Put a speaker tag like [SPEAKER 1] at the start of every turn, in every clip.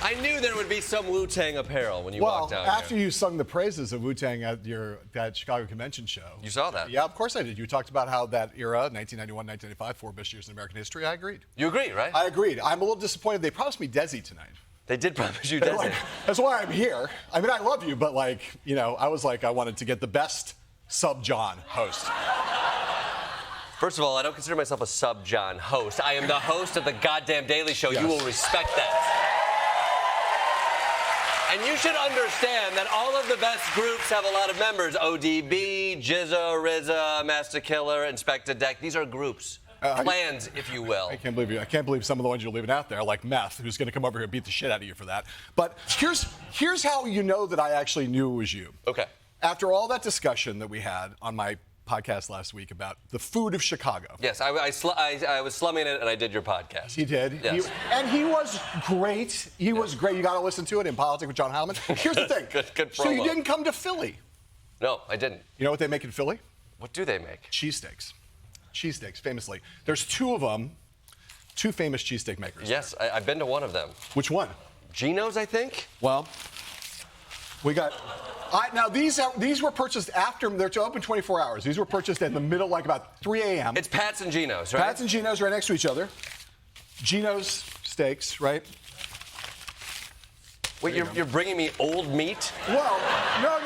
[SPEAKER 1] I knew there would be some Wu-Tang apparel when you walked out
[SPEAKER 2] after
[SPEAKER 1] here.
[SPEAKER 2] you sung the praises of Wu-Tang at that Chicago convention show.
[SPEAKER 1] You saw that?
[SPEAKER 2] Yeah, of course I did. You talked about how that era, 1991, 1995, 4 best years in American history. I agreed.
[SPEAKER 1] You agreed, right?
[SPEAKER 2] I agreed. I'm a little disappointed. They promised me Desi tonight.
[SPEAKER 1] They did promise you Desi.
[SPEAKER 2] Like, that's why I'm here. I mean, I love you, but like, you know, I was like, I wanted to get the best sub-John host.
[SPEAKER 1] First of all, I don't consider myself a sub-John host. I am the host of the goddamn Daily Show.
[SPEAKER 2] Yes.
[SPEAKER 1] You will respect that. And you should understand that all of the best groups have a lot of members. ODB, Jizza, RZA, Master Killer, Inspector Deck. These are groups. Plans, if you will.
[SPEAKER 2] I can't believe some of the ones you're leaving out there, like Meth, who's going to come over here and beat the shit out of you for that. But here's how you know that I actually knew it was you.
[SPEAKER 1] Okay.
[SPEAKER 2] After all that discussion that we had on my podcast last week about the food of Chicago.
[SPEAKER 1] Yes, I was slumming it, and I did your podcast.
[SPEAKER 2] He did.
[SPEAKER 1] Yes.
[SPEAKER 2] He was great. He was great. You got to listen to it, Impolitic with John Heilemann. Here's the thing.
[SPEAKER 1] Good
[SPEAKER 2] So you
[SPEAKER 1] promo.
[SPEAKER 2] didn't come to Philly.
[SPEAKER 1] No, I didn't.
[SPEAKER 2] You know what they make in Philly?
[SPEAKER 1] What do they make?
[SPEAKER 2] Cheesesteaks. Cheesesteaks, famously. There's two of them, two famous cheesesteak makers.
[SPEAKER 1] Yes, I've been to one of them.
[SPEAKER 2] Which one?
[SPEAKER 1] Geno's, I think?
[SPEAKER 2] Well, we got... now, these were purchased after... They're open 24 hours. These were purchased in the middle, like about 3 a.m.
[SPEAKER 1] It's Pat's and Geno's, right?
[SPEAKER 2] Pat's and Geno's right next to each other. Geno's steaks, right?
[SPEAKER 1] Wait, you're bringing me old meat?
[SPEAKER 2] Well, no.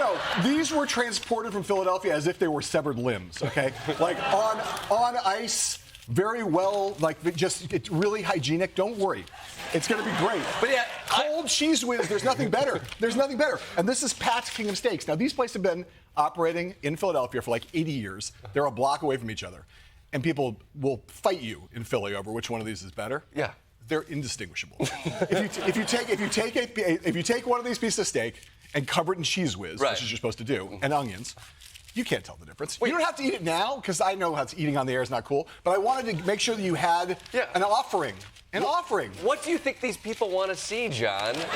[SPEAKER 2] These were transported from Philadelphia as if they were severed limbs, okay? Like on ice, very well, like it's really hygienic. Don't worry. It's going to be great.
[SPEAKER 1] But yeah,
[SPEAKER 2] Cold cheese whiz, there's nothing better. There's nothing better. And this is Pat's Kingdom Steaks. Now, these places have been operating in Philadelphia for like 80 years. They're a block away from each other. And people will fight you in Philly over which one of these is better.
[SPEAKER 1] Yeah.
[SPEAKER 2] They're indistinguishable. if you take one of these pieces of steak and cover it in cheese whiz,
[SPEAKER 1] right.
[SPEAKER 2] which is you're supposed to do, and onions, you can't tell the difference.
[SPEAKER 1] Wait.
[SPEAKER 2] You don't have to eat it now, because I know how eating on the air is not cool. But I wanted to make sure that you had an offering. An offering.
[SPEAKER 1] What do you think these people want to see, John? This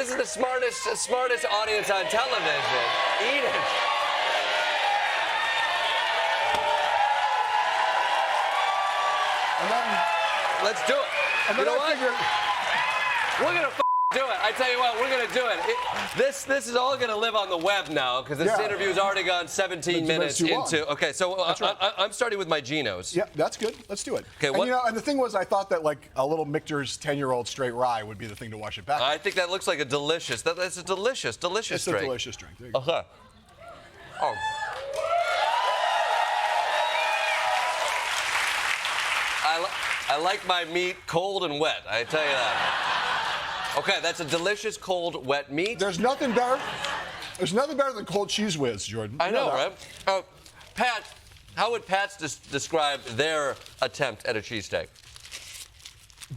[SPEAKER 1] is the smartest audience on television. Eat it.
[SPEAKER 2] And then,
[SPEAKER 1] let's do it.
[SPEAKER 2] And
[SPEAKER 1] you
[SPEAKER 2] then
[SPEAKER 1] know
[SPEAKER 2] I
[SPEAKER 1] what?
[SPEAKER 2] figured,
[SPEAKER 1] We're gonna do it. I tell you what, we're gonna do it. This is all gonna live on the web now because this interview's already gone 17 minutes into. Okay, so
[SPEAKER 2] right.
[SPEAKER 1] I'm starting with my Genos.
[SPEAKER 2] Yeah, that's good. Let's do it.
[SPEAKER 1] Okay,
[SPEAKER 2] and the thing was, I thought that like a little Michter's 10-year-old straight rye would be the thing to wash it back.
[SPEAKER 1] I think that looks like a delicious. That's a delicious
[SPEAKER 2] It's
[SPEAKER 1] drink.
[SPEAKER 2] a delicious drink. There you go.
[SPEAKER 1] Okay. Oh. I like my meat cold and wet, I tell you that. Okay, that's a delicious cold, wet meat.
[SPEAKER 2] There's nothing better than cold cheese whiz, Jordan.
[SPEAKER 1] I know, right? Pat, how would Pat's describe their attempt at a cheesesteak?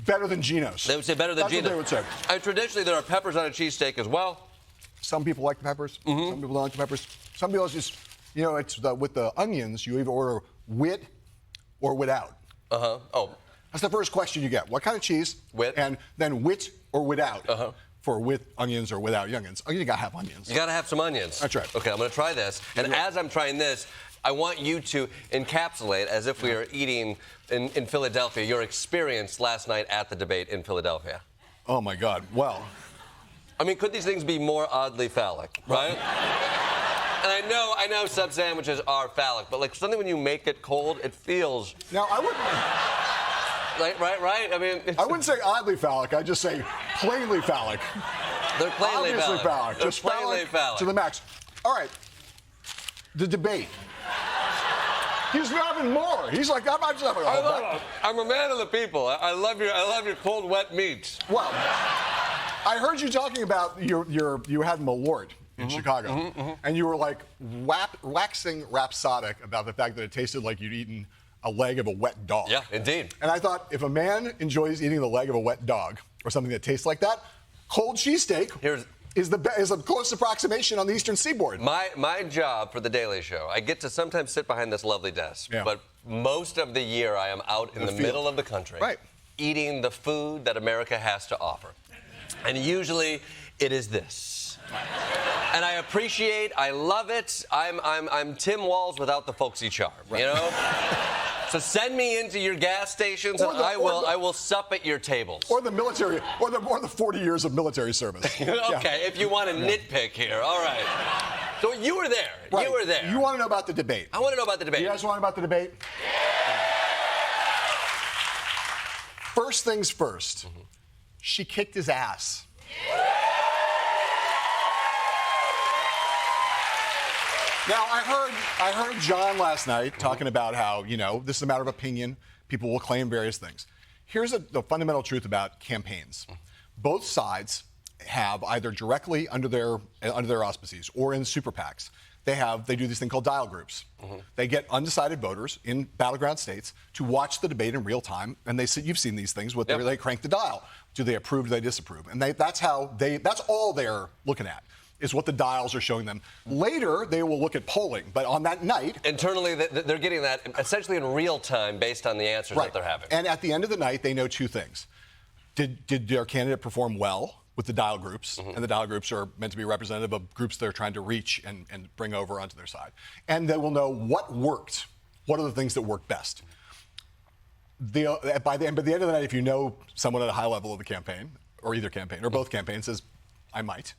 [SPEAKER 2] Better than Geno's.
[SPEAKER 1] They would say better than
[SPEAKER 2] That's
[SPEAKER 1] Geno's.
[SPEAKER 2] what they would say.
[SPEAKER 1] And traditionally, there are peppers on a cheesesteak as well.
[SPEAKER 2] Some people like the peppers. Some people don't like the peppers. Some people just, it's with the onions, you either order with or without.
[SPEAKER 1] Oh.
[SPEAKER 2] That's the first question you get. What kind of cheese?
[SPEAKER 1] With.
[SPEAKER 2] And then with or without. For with onions or without onions. Oh, you gotta have onions.
[SPEAKER 1] You gotta have some onions.
[SPEAKER 2] That's right.
[SPEAKER 1] Okay, I'm gonna try this. And as I'm trying this, I want you to encapsulate, as if we are eating in Philadelphia, your experience last night at the debate in Philadelphia.
[SPEAKER 2] Oh my God. Well.
[SPEAKER 1] I mean, could these things be more oddly phallic, right? And I know sub sandwiches are phallic, but like something when you make it cold, it feels.
[SPEAKER 2] Now I wouldn't.
[SPEAKER 1] Right? I mean,
[SPEAKER 2] I wouldn't say oddly phallic. I'd just say plainly phallic.
[SPEAKER 1] They're plainly
[SPEAKER 2] Obviously phallic.
[SPEAKER 1] They're
[SPEAKER 2] Just
[SPEAKER 1] plainly phallic
[SPEAKER 2] to the max. All right. The debate. He's having more. He's like, I'm just having
[SPEAKER 1] I'm a man of the people. I love your cold, wet meats.
[SPEAKER 2] Well, I heard you talking about you had Malort in Chicago, and you were like waxing rhapsodic about the fact that it tasted like you'd eaten a leg of a wet dog.
[SPEAKER 1] Yeah, indeed.
[SPEAKER 2] And I thought, if a man enjoys eating the leg of a wet dog or something that tastes like that, cold cheesesteak is a close approximation on the Eastern Seaboard.
[SPEAKER 1] My job for the Daily Show, I get to sometimes sit behind this lovely desk, but most of the year I am out in the middle of the country, eating the food that America has to offer, and usually it is this. And I love it. I'm Tim Walz without the folksy charm, you know? So send me into your gas stations, and I will sup at your tables.
[SPEAKER 2] Or the military, or the 40 years of military service.
[SPEAKER 1] Okay, if you want to nitpick here, all right. So you were there.
[SPEAKER 2] Right.
[SPEAKER 1] You were there.
[SPEAKER 2] You want to know about the debate?
[SPEAKER 1] I want to know about the debate.
[SPEAKER 2] You guys want to know about the debate? First things first. She kicked his ass. Now, I heard John last night talking about how, this is a matter of opinion. People will claim various things. Here's the fundamental truth about campaigns. Both sides have either directly under their auspices or in super PACs, they do this thing called dial groups. They get undecided voters in battleground states to watch the debate in real time, and you've seen these things where they crank the dial. Do they approve? Do they disapprove? And that's all they're looking at, is what the dials are showing them. Later, they will look at polling, but on that night...
[SPEAKER 1] Internally, they're getting that essentially in real time based on the answers that they're having.
[SPEAKER 2] And at the end of the night, they know two things. Did their candidate perform well with the dial groups? And the dial groups are meant to be representative of groups they're trying to reach and bring over onto their side. And they will know what worked. What are the things that work best? By the end of the night, if you know someone at a high level of the campaign, or either campaign, or both campaigns, says, I might,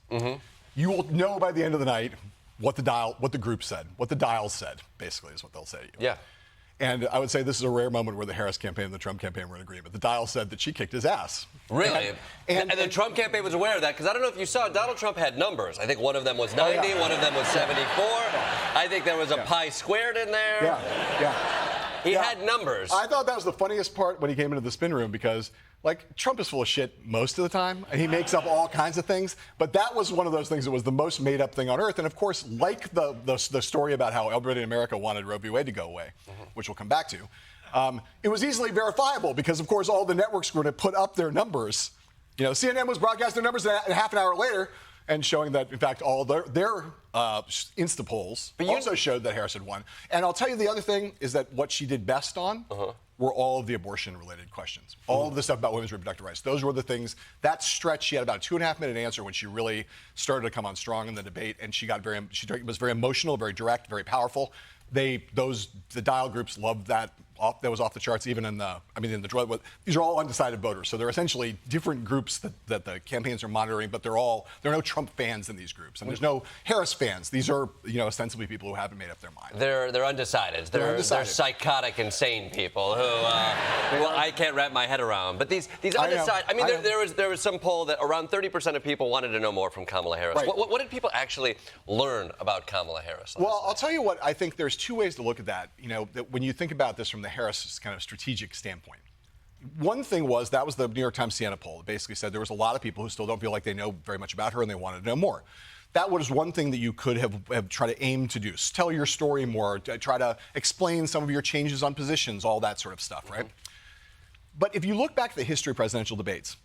[SPEAKER 2] you will know by the end of the night what the group said, what the dials said, basically, is what they'll say to you.
[SPEAKER 1] Yeah.
[SPEAKER 2] And I would say this is a rare moment where the Harris campaign and the Trump campaign were in agreement. The dial said that she kicked his ass.
[SPEAKER 1] Really? And the Trump campaign was aware of that, because I don't know if you saw, Donald Trump had numbers. I think one of them was 90, one of them was 74. I think there was a pi squared in there. He had numbers.
[SPEAKER 2] I thought that was the funniest part when he came into the spin room, because Trump is full of shit most of the time, and he makes up all kinds of things. But that was one of those things that was the most made up thing on earth. And of course, like the story about how everybody in America wanted Roe v. Wade to go away, which we'll come back to, it was easily verifiable because, of course, all the networks were going to put up their numbers. CNN was broadcasting their numbers half an hour later and showing that, in fact, all their Insta polls also showed that Harris had won. And I'll tell you the other thing is that what she did best on were all of the abortion-related questions. All of the stuff about women's reproductive rights. Those were the things. That stretch, she had about a 2.5-minute answer when she really started to come on strong in the debate, and she was very emotional, very direct, very powerful. The dial groups loved that. That was off the charts, even in the drug. These are all undecided voters, so they're essentially different groups that the campaigns are monitoring. But there are no Trump fans in these groups, and there's no Harris fans. These are ostensibly people who haven't made up their mind.
[SPEAKER 1] They're undecided. They're psychotic, insane people who I can't wrap my head around. But these undecided. There was some poll that around 30% of people wanted to know more from Kamala Harris. Right. What did people actually learn about Kamala Harris?
[SPEAKER 2] Well, I'll tell you what. I think there's two ways to look at that. That when you think about this from the Harris kind of strategic standpoint. One thing was the New York Times Siena poll. It basically said there was a lot of people who still don't feel like they know very much about her and they wanted to know more. That was one thing that you could have tried to aim to do. Tell your story more, try to explain some of your changes on positions, all that sort of stuff, right? But if you look back at the history of presidential debates,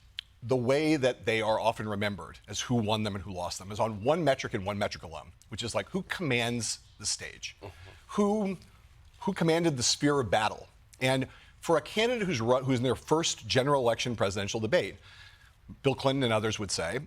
[SPEAKER 2] the way that they are often remembered as who won them and who lost them is on one metric and one metric alone, which is who commands the stage, who commanded the sphere of battle. And for a candidate who's in their first general election presidential debate, Bill Clinton and others would say,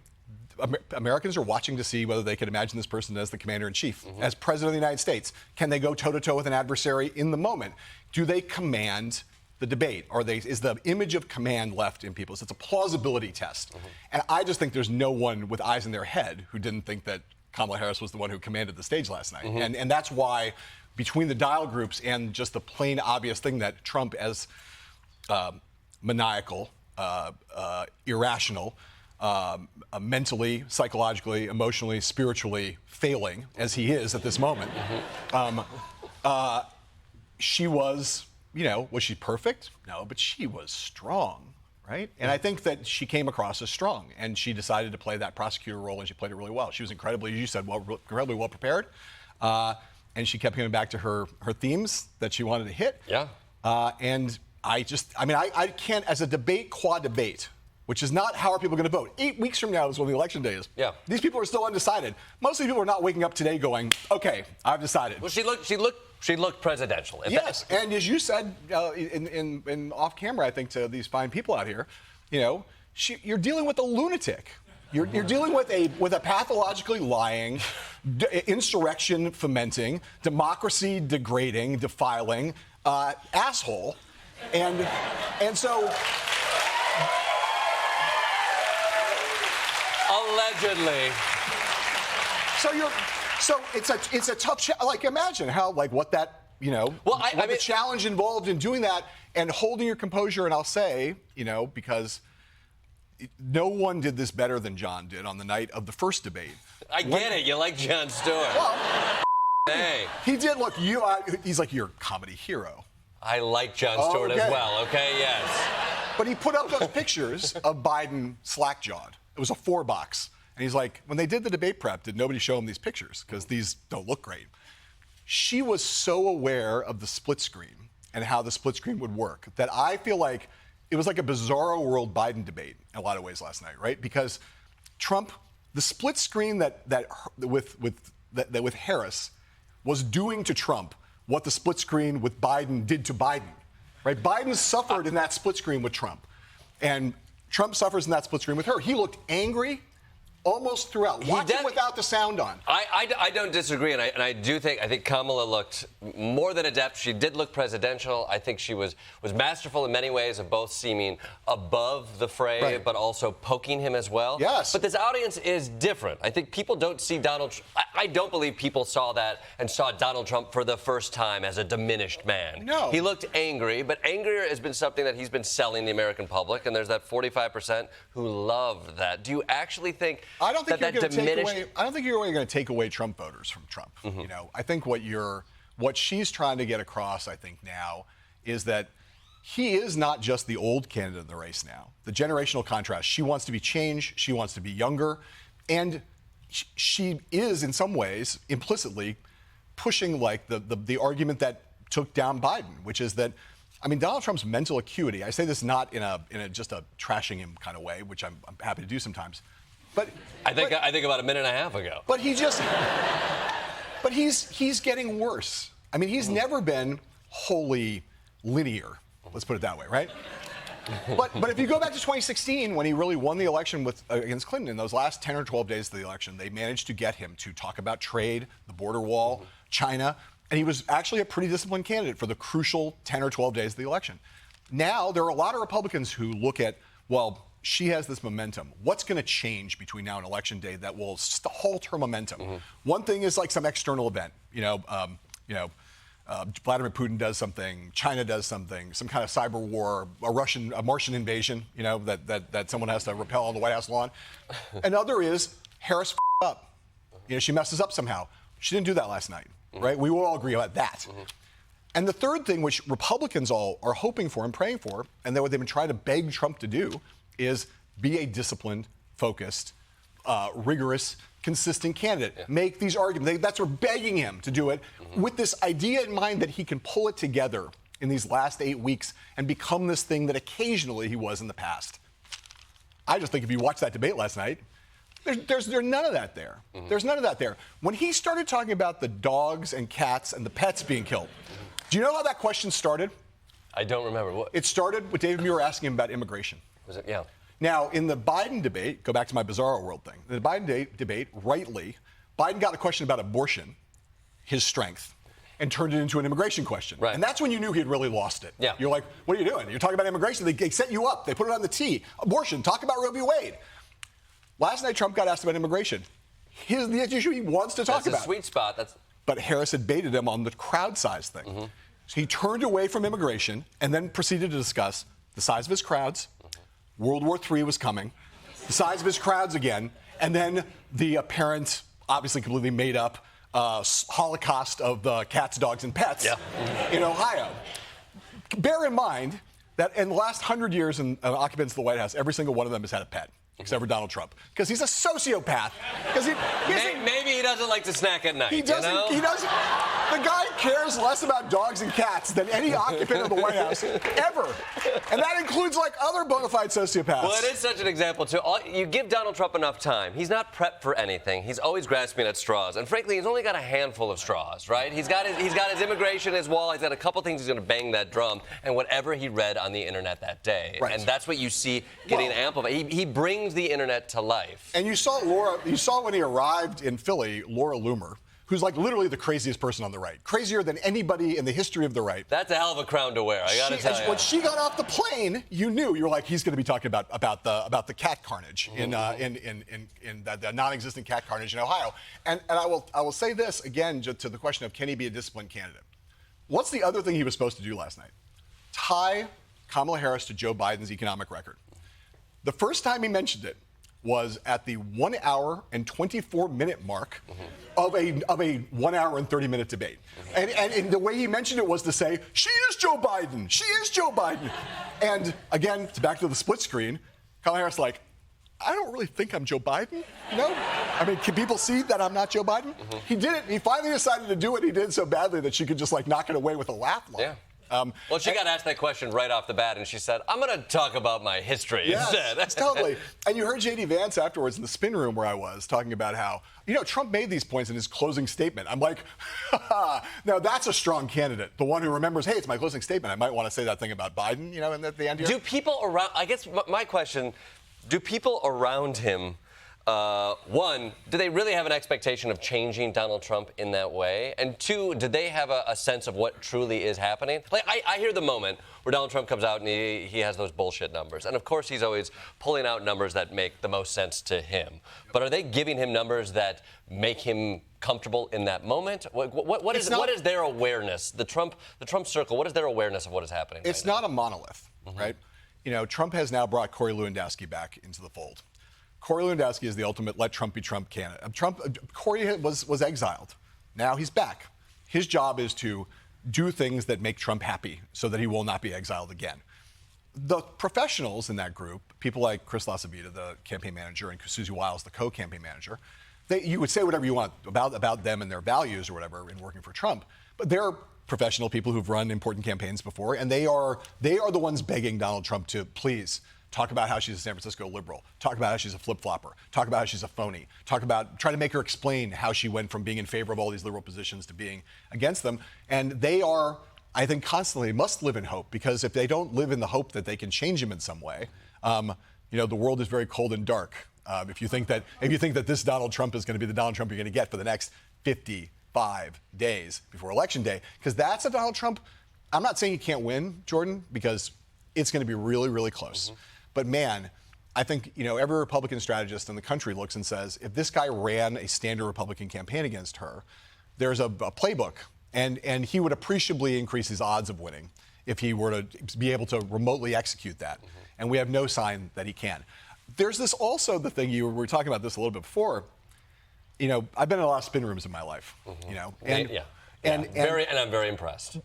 [SPEAKER 2] Americans are watching to see whether they can imagine this person as the commander-in-chief, as president of the United States. Can they go toe-to-toe with an adversary in the moment? Do they command the debate? Is the image of command left in people? So it's a plausibility test. And I just think there's no one with eyes in their head who didn't think that Kamala Harris was the one who commanded the stage last night. And that's why, between the dial groups and just the plain obvious thing that Trump, as maniacal, irrational, mentally, psychologically, emotionally, spiritually failing as he is at this moment, she was, was she perfect? No, but she was strong, right? And I think that she came across as strong, and she decided to play that prosecutor role, and she played it really well. She was incredibly, as you said, incredibly well prepared. And she kept coming back to her themes that she wanted to hit. Yeah. And I can't, as a debate, quad debate, which is not how are people going to vote. 8 weeks from now is when the election day is. Yeah. These people are still undecided. Most of the people are not waking up today going, okay, I've decided.
[SPEAKER 1] Well, she looked presidential.
[SPEAKER 2] Yes, and as you said in off camera, I think, to these fine people out here, you're dealing with a lunatic. You're dealing with a pathologically lying, insurrection fomenting, democracy degrading, defiling asshole, and so.
[SPEAKER 1] Allegedly.
[SPEAKER 2] So it's a tough like imagine how what that the challenge involved in doing that and holding your composure, and I'll say because no one did this better than John did on the night of the first debate.
[SPEAKER 1] I get it. You like Jon Stewart.
[SPEAKER 2] Well,
[SPEAKER 1] hey.
[SPEAKER 2] He did look. He's like your comedy hero.
[SPEAKER 1] I like Jon Stewart as well. Okay, yes.
[SPEAKER 2] But he put up those pictures of Biden slack-jawed. It was a 4-box. And he's like, when they did the debate prep, did nobody show him these pictures? Because these don't look great. She was so aware of the split screen and how the split screen would work that I feel like it was like a bizarro world Biden debate in a lot of ways last night, right? Because Trump, the split screen that with Harris was doing to Trump what the split screen with Biden did to Biden, right? Biden suffered in that split screen with Trump, and Trump suffers in that split screen with her. He looked angry almost throughout. Watch it without the sound on.
[SPEAKER 1] I don't disagree, and I think Kamala looked more than adept. She did look presidential. I think she was masterful in many ways of both seeming above the fray, right, but also poking him as well.
[SPEAKER 2] Yes.
[SPEAKER 1] But this audience is different. I think people don't see Donald. I don't believe people saw that and saw Donald Trump for the first time as a diminished man.
[SPEAKER 2] No.
[SPEAKER 1] He looked angry, but angrier has been something that he's been selling the American public, and there's that 45% who love that. Do you actually think?
[SPEAKER 2] I don't think you're going to take away Trump voters from Trump. Mm-hmm. I think what she's trying to get across, I think now, is that he is not just the old candidate in the race now. The generational contrast. She wants to be changed. She wants to be younger, and she is in some ways implicitly pushing the argument that took down Biden, which is that. I mean, Donald Trump's mental acuity. I say this not in a just a trashing him kind of way, which I'm happy to do sometimes. But
[SPEAKER 1] I think about a minute and a half ago.
[SPEAKER 2] But he's getting worse. I mean, he's never been wholly linear. Let's put it that way, right? But if you go back to 2016, when he really won the election against Clinton, in those last 10 or 12 days of the election, they managed to get him to talk about trade, the border wall, China, and he was actually a pretty disciplined candidate for the crucial 10 or 12 days of the election. Now, there are a lot of Republicans who look at, well, she has this momentum. What's going to change between now and Election Day that will halt her momentum? Mm-hmm. One thing is like some external event. Vladimir Putin does something, China does something, some kind of cyber war, a Martian invasion, that someone has to repel on the White House lawn. Another is Harris up. She messes up somehow. She didn't do that last night, mm-hmm, right? We will all agree about that. Mm-hmm. And the third thing, which Republicans all are hoping for and praying for, and what they've been trying to beg Trump to do, is be a disciplined, focused, rigorous, consistent candidate. Yeah. Make these arguments. That's what we're begging him to do it, mm-hmm, with this idea in mind that he can pull it together in these last 8 weeks and become this thing that occasionally he was in the past. I just think if you watched that debate last night, there's none of that there. Mm-hmm. There's none of that there. When he started talking about the dogs and cats and the pets being killed, do you know how that question started?
[SPEAKER 1] I don't remember. What?
[SPEAKER 2] It started with David Muir asking him about immigration.
[SPEAKER 1] Was it? Yeah.
[SPEAKER 2] Now, in the Biden debate, go back to my bizarro world thing. In the Biden debate, rightly, Biden got a question about abortion, his strength, and turned it into an immigration question.
[SPEAKER 1] Right.
[SPEAKER 2] And that's when you knew he had really lost it.
[SPEAKER 1] Yeah.
[SPEAKER 2] You're like, what are you doing? You're talking about immigration. They set you up. They put it on the T. Abortion. Talk about Roe v. Wade. Last night, Trump got asked about immigration. The issue he wants to talk about.
[SPEAKER 1] That's a sweet spot.
[SPEAKER 2] But Harris had baited him on the crowd size thing. Mm-hmm. So he turned away from immigration and then proceeded to discuss the size of his crowds. Mm-hmm. World War III was coming. The size of his crowds again. And then the apparent, obviously completely made up, holocaust of the cats, dogs, and pets in Ohio. Bear in mind that in the last 100 years in occupants of the White House, every single one of them has had a pet. Except for Donald Trump, because he's a sociopath.
[SPEAKER 1] Maybe he doesn't like to snack at night.
[SPEAKER 2] He doesn't. He doesn't. The guy cares less about dogs and cats than any occupant of the White House ever, and that includes like other bona fide sociopaths.
[SPEAKER 1] Well, it is such an example too. You give Donald Trump enough time, he's not prepped for anything. He's always grasping at straws, and frankly, he's only got a handful of straws. Right? He's got his immigration, his wall. He's got a couple things he's going to bang that drum, and whatever he read on the internet that day,
[SPEAKER 2] right,
[SPEAKER 1] and that's what you see getting amplified. He brings brings the internet to life.
[SPEAKER 2] And you saw when he arrived in Philly, Laura Loomer, who's like literally the craziest person on the right, crazier than anybody in the history of the right.
[SPEAKER 1] That's a hell of a crown to wear, I gotta tell you.
[SPEAKER 2] When she got off the plane, you were like, he's going to be talking about the cat carnage in the non-existent cat carnage in Ohio. And I will say this again to the question of can he be a disciplined candidate? What's the other thing he was supposed to do last night? Tie Kamala Harris to Joe Biden's economic record. The first time he mentioned it was at the 1 hour and 24-minute mark of a 1 hour and 30-minute debate. And the way he mentioned it was to say, she is Joe Biden. She is Joe Biden. And again, back to the split screen, Kamala Harris like, I don't really think I'm Joe Biden. No? I mean, can people see that I'm not Joe Biden? He did it. He finally decided to do it. He did it so badly that she could just like knock it away with a laugh line.
[SPEAKER 1] Yeah. Well, she got asked that question right off the bat, and she said, I'm going to talk about my history instead.
[SPEAKER 2] Totally. And you heard J.D. Vance afterwards in the spin room where I was talking about how, Trump made these points in his closing statement. I'm like, now that's a strong candidate. The one who remembers, hey, it's my closing statement. I might want to say that thing about Biden, and at the end here.
[SPEAKER 1] Do people around, I guess my question, do people around him, one, do they really have an expectation of changing Donald Trump in that way? And two, do they have a sense of what truly is happening? Like, I hear the moment where Donald Trump comes out and he has those bullshit numbers. And of course, he's always pulling out numbers that make the most sense to him. But are they giving him numbers that make him comfortable in that moment? What is their awareness? The Trump circle, what is their awareness of what is happening?
[SPEAKER 2] It's not a monolith, right? Trump has now brought Corey Lewandowski back into the fold. Corey Lewandowski is the ultimate let Trump be Trump candidate. Corey was exiled. Now he's back. His job is to do things that make Trump happy so that he will not be exiled again. The professionals in that group, people like Chris LaCivita, the campaign manager, and Susie Wiles, the co-campaign manager, you would say whatever you want about them and their values or whatever in working for Trump, but they're professional people who've run important campaigns before, and they are the ones begging Donald Trump to please talk about how she's a San Francisco liberal. Talk about how she's a flip-flopper. Talk about how she's a phony. Try to make her explain how she went from being in favor of all these liberal positions to being against them. And they are, I think, constantly must live in hope, because if they don't live in the hope that they can change him in some way, the world is very cold and dark. If you think that this Donald Trump is going to be the Donald Trump you're going to get for the next 55 days before Election Day, because that's a Donald Trump. I'm not saying he can't win, Jordan, because it's going to be really, really close. But man, I think every Republican strategist in the country looks and says, if this guy ran a standard Republican campaign against her, there's a playbook, and he would appreciably increase his odds of winning if he were to be able to remotely execute that. And we have no sign that he can. There's this also the thing we were talking about this a little bit before. I've been in a lot of spin rooms in my life. And I'm very impressed.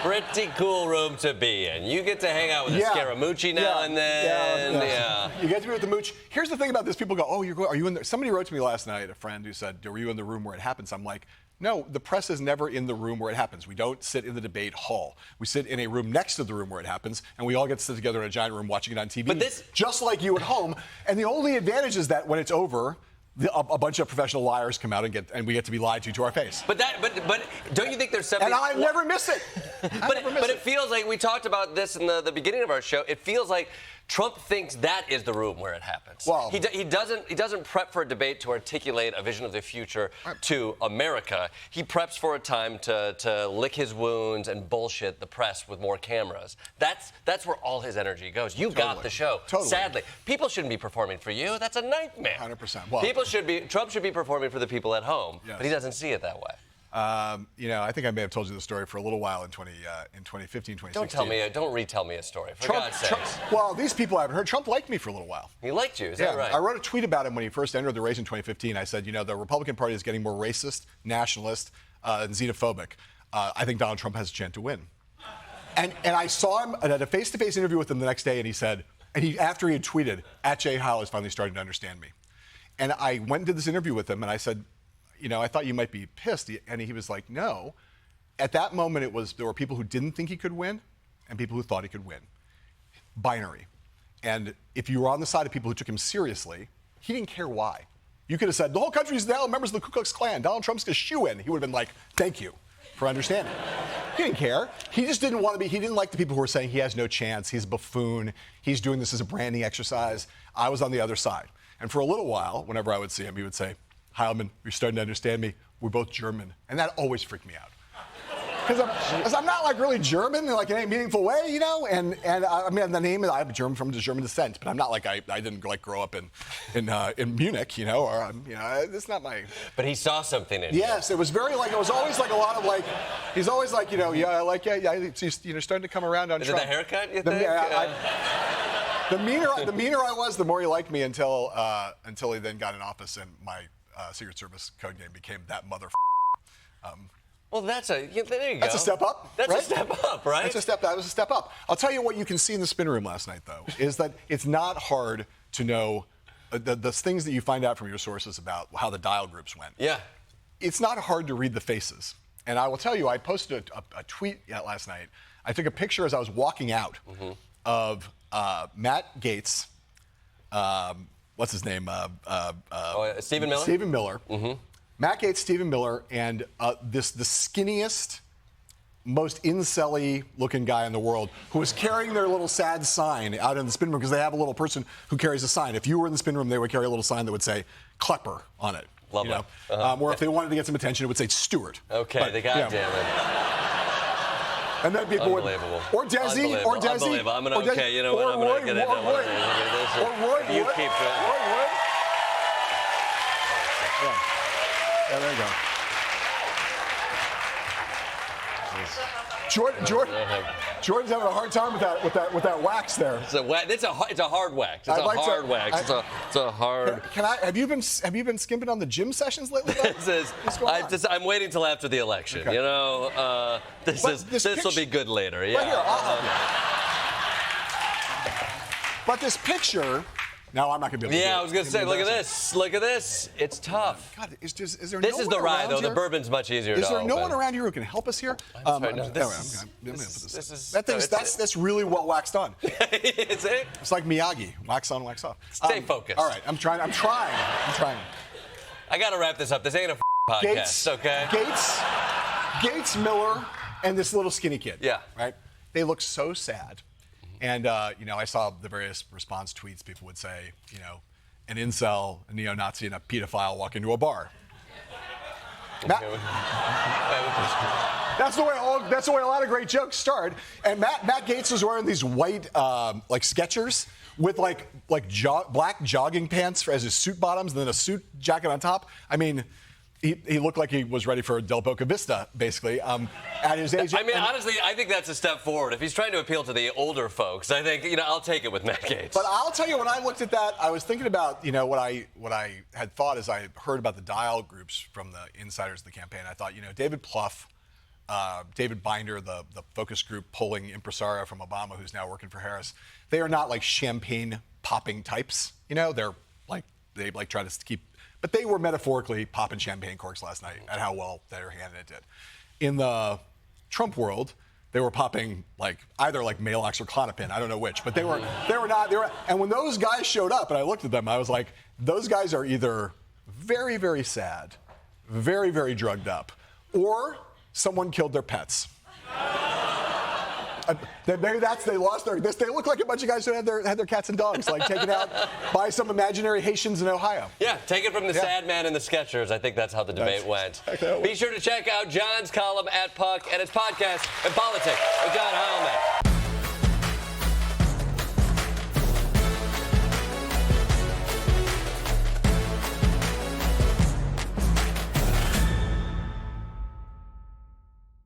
[SPEAKER 2] Pretty cool room to be in. You get to hang out with a Scaramucci now and then. You get to be with the mooch. Here's the thing about this. People go, oh, are you in there? Somebody wrote to me last night, a friend who said, were you in the room where it happens? I'm like, no, the press is never in the room where it happens. We don't sit in the debate hall. We sit in a room next to the room where it happens, and we all get to sit together in a giant room watching it on TV, just like you at home. And the only advantage is that when it's over, a bunch of professional liars come out and we get to be lied to our face. But don't you think there's something? And I never miss it. But it feels like we talked about this in the beginning of our show. It feels like Trump thinks that is the room where it happens. Well, he doesn't prep for a debate to articulate a vision of the future to America. He preps for a time to lick his wounds and bullshit the press with more cameras. That's where all his energy goes. You got the show. Totally. Sadly, people shouldn't be performing for you. That's a nightmare. 100%. Well, Trump should be performing for the people at home, but he doesn't see it that way. I think I may have told you the story for a little while in 2015, 2016. Don't retell me a story, for God's sakes. Well, these people I haven't heard. Trump liked me for a little while. He liked you, is that right? I wrote a tweet about him when he first entered the race in 2015. I said, the Republican Party is getting more racist, nationalist, and xenophobic. I think Donald Trump has a chance to win. And I saw him at a face-to-face interview with him the next day, and he said, after he had tweeted, @Jay Howe is finally starting to understand me. And I went and did this interview with him, and I said, I thought you might be pissed. And he was like, no. At that moment, there were people who didn't think he could win and people who thought he could win. Binary. And if you were on the side of people who took him seriously, he didn't care why. You could have said, the whole country is now members of the Ku Klux Klan. Donald Trump's a shoo-in. He would have been like, thank you. for understanding. He didn't care. He just didn't want to be, he didn't like the people who were saying he has no chance, he's a buffoon, he's doing this as a branding exercise. I was on the other side. And for a little while, whenever I would see him, he would say, Heilemann, you're starting to understand me. We're both German. And that always freaked me out. Because I'm not like really German in like in any meaningful way, you know. And I mean the name I have German descent, but I'm not like I didn't like grow up in Munich, you know, or you know, it's not my.
[SPEAKER 1] But he saw something in you.
[SPEAKER 2] Yes, it was very like it was always like a lot of like. He's always like, you know, yeah, I like he's, you know, starting to come around on.
[SPEAKER 1] Is it the haircut? You think?
[SPEAKER 2] The meaner I was, the more he liked me until he then got in office and my Secret Service code name became that mother.
[SPEAKER 1] Well, there you go.
[SPEAKER 2] That's a step up.
[SPEAKER 1] That's
[SPEAKER 2] right?
[SPEAKER 1] a step up, right?
[SPEAKER 2] That was a step up. I'll tell you what you can see in the spin room last night, though, is that it's not hard to know the things that you find out from your sources about how the dial groups went.
[SPEAKER 1] Yeah. It's
[SPEAKER 2] not hard to read the faces. And I will tell you, I posted a tweet last night. I took a picture as I was walking out of Matt Gaetz, what's his name?
[SPEAKER 1] Stephen Miller?
[SPEAKER 2] Stephen Miller. Matt Gaetz, Stephen Miller, and the skinniest, most incel-y looking guy in the world who was carrying their little sad sign out in the spin room because they have a little person who carries a sign. If you were in the spin room, they would carry a little sign that would say Klepper on it.
[SPEAKER 1] Lovely.
[SPEAKER 2] You know? Or if they wanted to get some attention, it would say Stewart.
[SPEAKER 1] Okay,
[SPEAKER 2] but,
[SPEAKER 1] the goddamn it.
[SPEAKER 2] And then people would, or Desi, or Desi,
[SPEAKER 1] Unbelievable. I'm gonna, okay, you know what? I'm gonna get into one of these.
[SPEAKER 2] Or Wood.
[SPEAKER 1] You keep trying.
[SPEAKER 2] Wood. Yeah, there you go. Jordan's having a hard time with that wax there.
[SPEAKER 1] It's a hard wax. It's a hard wax. It's a hard.
[SPEAKER 2] Have you been skimping on the gym sessions lately?
[SPEAKER 1] I'm waiting till after the election. Okay. You know, this will be good later. Yeah.
[SPEAKER 2] Right here, but this picture. Now I'm not going to be able to do it.
[SPEAKER 1] I was going to say, look at this. Look at this. It's tough.
[SPEAKER 2] God, is there
[SPEAKER 1] this
[SPEAKER 2] no
[SPEAKER 1] is the ride, though.
[SPEAKER 2] Here?
[SPEAKER 1] The bourbon's much easier to open.
[SPEAKER 2] Is there no one around here who can help us here? That's really well waxed on.
[SPEAKER 1] Is it?
[SPEAKER 2] It's like Miyagi. Wax on, wax off.
[SPEAKER 1] Stay focused.
[SPEAKER 2] All right, I'm trying. I
[SPEAKER 1] got to wrap this up. This ain't a podcast, okay?
[SPEAKER 2] Gaetz, Miller, and this little skinny kid.
[SPEAKER 1] Yeah.
[SPEAKER 2] Right? They look so sad. And, you know, I saw the various response tweets. People would say, you know, an incel, a neo-Nazi, and a pedophile walk into a bar. That's the way a lot of great jokes start. And Matt Gaetz was wearing these white, like Skechers with black jogging pants as his suit bottoms, and then a suit jacket on top. I mean, he looked like he was ready for Del Boca Vista, basically, at his age.
[SPEAKER 1] I mean, honestly, I think that's a step forward. If he's trying to appeal to the older folks, I think, you know, I'll take it with Matt Gaetz.
[SPEAKER 2] But I'll tell you, when I looked at that, I was thinking about, you know, what I had thought as I heard about the dial groups from the insiders of the campaign. I thought, you know, David Plouffe, David Binder, the focus group polling impresario from Obama, who's now working for Harris, they are not like champagne popping types. You know, they try to keep. But they were metaphorically popping champagne corks last night at how well their candidate did. In the Trump world, they were popping either Maalox or Klonopin, I don't know which, but they were not. And when those guys showed up, and I looked at them, I was like, those guys are either very, very sad, very, very drugged up, or someone killed their pets. Maybe they lost their. They look like a bunch of guys who had their cats and dogs taken out by some imaginary Haitians in Ohio.
[SPEAKER 1] Yeah, take it from the sad man in the Skechers. I think that's how the debate went. Be sure to check out John's column at Puck and his podcast, Impolitic, with John Heilemann.